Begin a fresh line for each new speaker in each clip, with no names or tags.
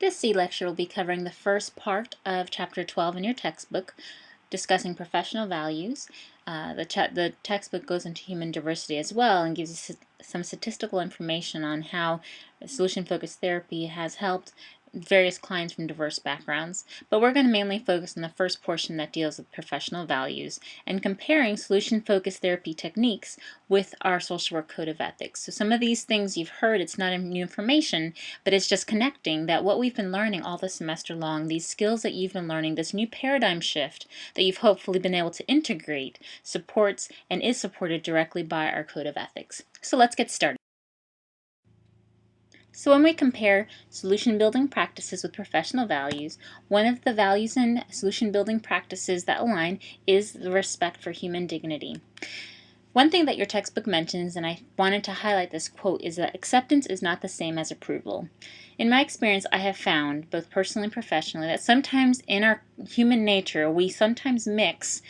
This C lecture will be covering the first part of Chapter 12 in your textbook, discussing professional values. The textbook goes into human diversity as well and gives you some statistical information on how solution-focused therapy has helped various clients from diverse backgrounds, but we're going to mainly focus on the first portion that deals with professional values and comparing solution-focused therapy techniques with our social work code of ethics. So some of these things you've heard, it's not new information, but it's just connecting that what we've been learning all the semester long, these skills that you've been learning, this new paradigm shift that you've hopefully been able to integrate, supports and is supported directly by our code of ethics. So let's get started. So when we compare solution building practices with professional values, one of the values in solution building practices that align is the respect for human dignity. One thing that your textbook mentions, and I wanted to highlight this quote, is that acceptance is not the same as approval. In my experience, I have found, both personally and professionally, that sometimes in our human nature, we sometimes mix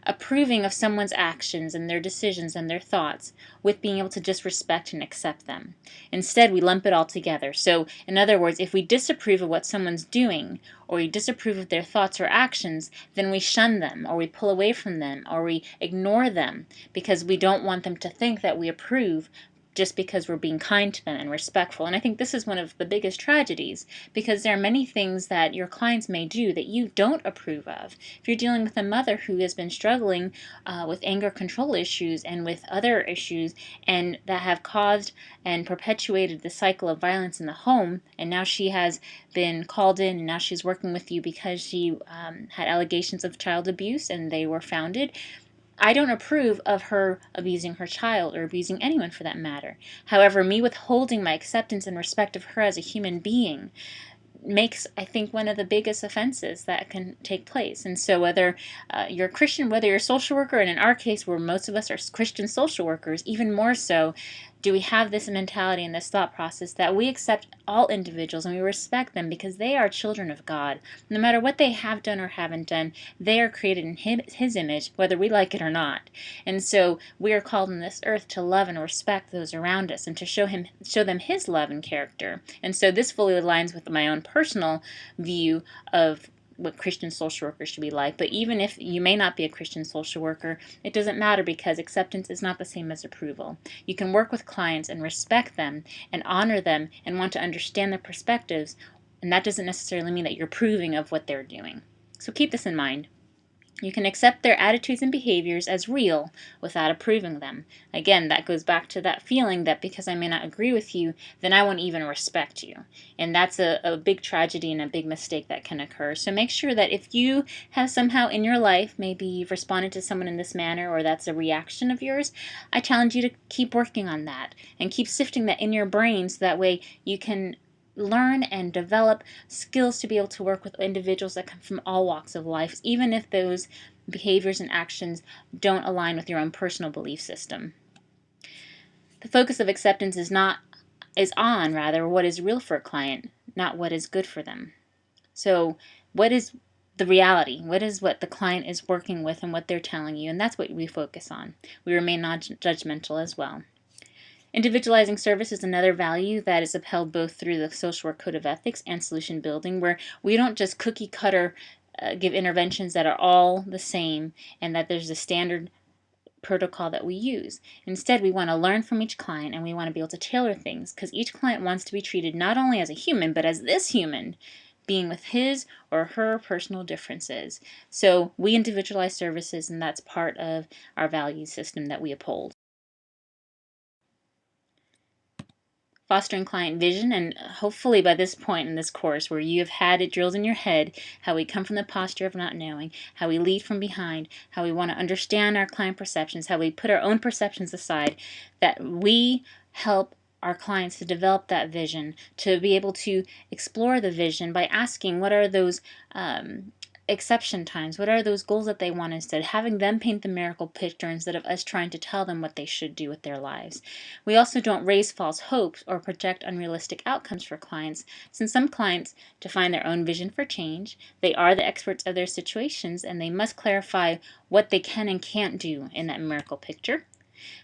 approving of someone's actions and their decisions and their thoughts with being able to just respect and accept them. Instead, we lump it all together. So, in other words, if we disapprove of what someone's doing or we disapprove of their thoughts or actions, then we shun them or we pull away from them or we ignore them because we don't want them to think that we approve just because we're being kind to them and respectful. And I think this is one of the biggest tragedies because there are many things that your clients may do that you don't approve of. If you're dealing with a mother who has been struggling with anger control issues and with other issues and that have caused and perpetuated the cycle of violence in the home, and now she has been called in and now she's working with you because she had allegations of child abuse and they were founded, I don't approve of her abusing her child or abusing anyone for that matter. However, me withholding my acceptance and respect of her as a human being makes, I think, one of the biggest offenses that can take place. And so whether you're a Christian, whether you're a social worker, and in our case where most of us are Christian social workers, even more so, do we have this mentality and this thought process that we accept all individuals and we respect them because they are children of God. No matter what they have done or haven't done, they are created in His image, whether we like it or not. And so we are called on this earth to love and respect those around us and to show them His love and character. And so this fully aligns with my own personal view of what Christian social workers should be like. But even if you may not be a Christian social worker, it doesn't matter because acceptance is not the same as approval. You can work with clients and respect them and honor them and want to understand their perspectives, and that doesn't necessarily mean that you're approving of what they're doing. So keep this in mind. You can accept their attitudes and behaviors as real without approving them. Again, that goes back to that feeling that because I may not agree with you, then I won't even respect you. And that's a big tragedy and a big mistake that can occur. So make sure that if you have somehow in your life, maybe you've responded to someone in this manner or that's a reaction of yours, I challenge you to keep working on that and keep sifting that in your brain so that way you can learn and develop skills to be able to work with individuals that come from all walks of life, even if those behaviors and actions don't align with your own personal belief system. The focus of acceptance is on what is real for a client, not what is good for them. So what is the reality? What is what the client is working with and what they're telling you? And that's what we focus on. We remain non-judgmental as well. Individualizing service is another value that is upheld both through the social work code of ethics and solution building, where we don't just cookie cutter give interventions that are all the same and that there's a standard protocol that we use. Instead, we want to learn from each client and we want to be able to tailor things because each client wants to be treated not only as a human, but as this human being with his or her personal differences. So we individualize services, and that's part of our value system that we uphold. Fostering client vision, and hopefully by this point in this course where you have had it drilled in your head how we come from the posture of not knowing, how we lead from behind, how we want to understand our client perceptions, how we put our own perceptions aside, that we help our clients to develop that vision, to be able to explore the vision by asking what are those exception times, what are those goals that they want instead, having them paint the miracle picture instead of us trying to tell them what they should do with their lives. We also don't raise false hopes or project unrealistic outcomes for clients, since some clients define their own vision for change. They are the experts of their situations and they must clarify what they can and can't do in that miracle picture.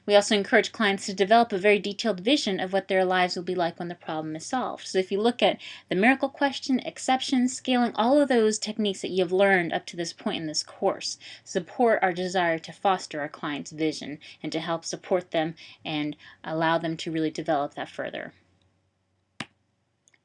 We also encourage clients to develop a very detailed vision of what their lives will be like when the problem is solved. So if you look at the miracle question, exceptions, scaling, all of those techniques that you've learned up to this point in this course support our desire to foster our clients' vision and to help support them and allow them to really develop that further.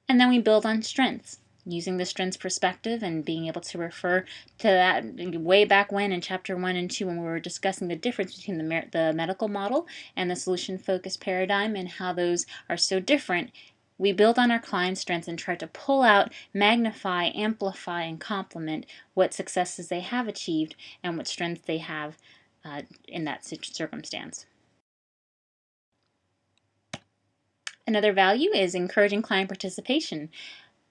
And then we build on strengths, using the strengths perspective and being able to refer to that way back when in chapter 1 and 2 when we were discussing the difference between the medical model and the solution-focused paradigm and how those are so different. We build on our client's strengths and try to pull out, magnify, amplify, and complement what successes they have achieved and what strengths they have in that circumstance. Another value is encouraging client participation,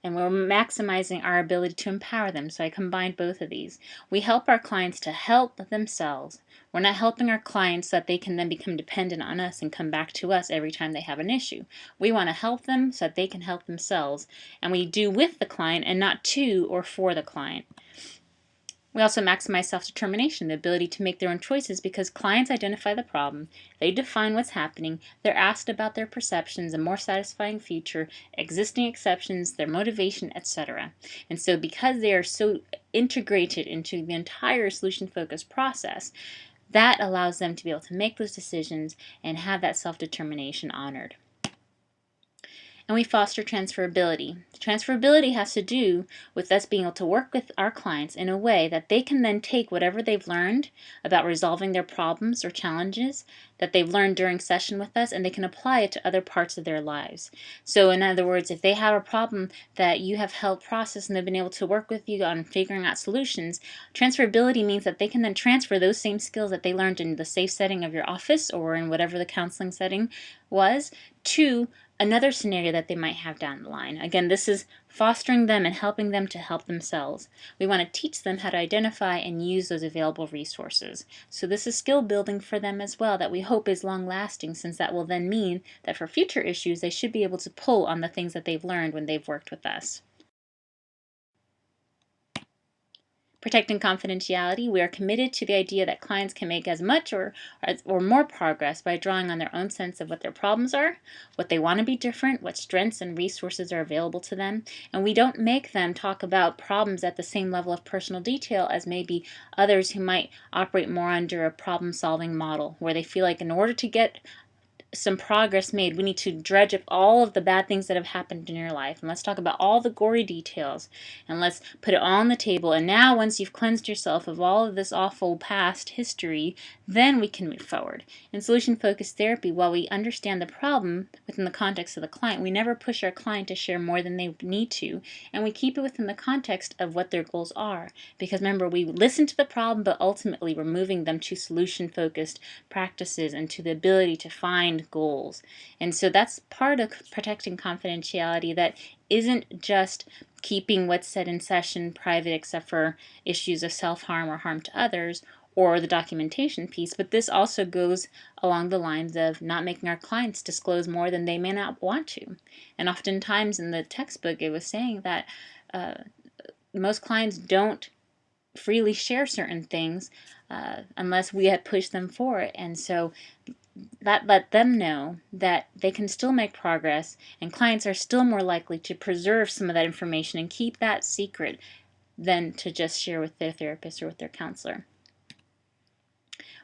and we're maximizing our ability to empower them. So I combined both of these. We help our clients to help themselves. We're not helping our clients so that they can then become dependent on us and come back to us every time they have an issue. We want to help them so that they can help themselves, and we do with the client and not to or for the client. We also maximize self-determination, the ability to make their own choices, because clients identify the problem, they define what's happening, they're asked about their perceptions, a more satisfying future, existing exceptions, their motivation, etc. And so because they are so integrated into the entire solution-focused process, that allows them to be able to make those decisions and have that self-determination honored. And we foster transferability. Transferability has to do with us being able to work with our clients in a way that they can then take whatever they've learned about resolving their problems or challenges that they've learned during session with us, and they can apply it to other parts of their lives. So in other words, if they have a problem that you have helped process and they've been able to work with you on figuring out solutions, transferability means that they can then transfer those same skills that they learned in the safe setting of your office or in whatever the counseling setting was to another scenario that they might have down the line. Again, this is fostering them and helping them to help themselves. We want to teach them how to identify and use those available resources. So this is skill building for them as well that we hope is long lasting, since that will then mean that for future issues they should be able to pull on the things that they've learned when they've worked with us. Protecting confidentiality, we are committed to the idea that clients can make as much or more progress by drawing on their own sense of what their problems are, what they want to be different, what strengths and resources are available to them, and we don't make them talk about problems at the same level of personal detail as maybe others who might operate more under a problem-solving model, where they feel like in order to get some progress made, we need to dredge up all of the bad things that have happened in your life, and let's talk about all the gory details, and let's put it all on the table. And now once you've cleansed yourself of all of this awful past history, then we can move forward. In solution-focused therapy, while we understand the problem within the context of the client, we never push our client to share more than they need to, and we keep it within the context of what their goals are. Because remember, we listen to the problem, but ultimately we're moving them to solution-focused practices and to the ability to find goals. And so that's part of protecting confidentiality, that isn't just keeping what's said in session private except for issues of self-harm or harm to others, or the documentation piece, but this also goes along the lines of not making our clients disclose more than they may not want to. And oftentimes in the textbook it was saying that most clients don't freely share certain things unless we had pushed them for it. And so that let them know that they can still make progress, and clients are still more likely to preserve some of that information and keep that secret than to just share with their therapist or with their counselor.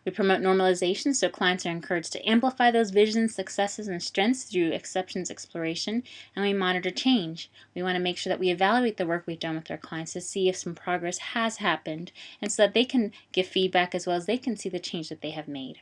We promote normalization, so clients are encouraged to amplify those visions, successes, and strengths through exceptions exploration, and we monitor change. We want to make sure that we evaluate the work we've done with our clients to see if some progress has happened, and so that they can give feedback as well as they can see the change that they have made.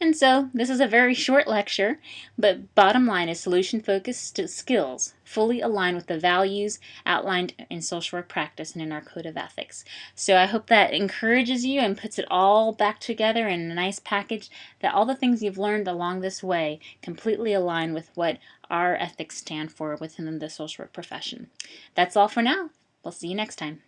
And so this is a very short lecture, but bottom line is solution-focused skills fully align with the values outlined in social work practice and in our code of ethics. So I hope that encourages you and puts it all back together in a nice package, that all the things you've learned along this way completely align with what our ethics stand for within the social work profession. That's all for now. We'll see you next time.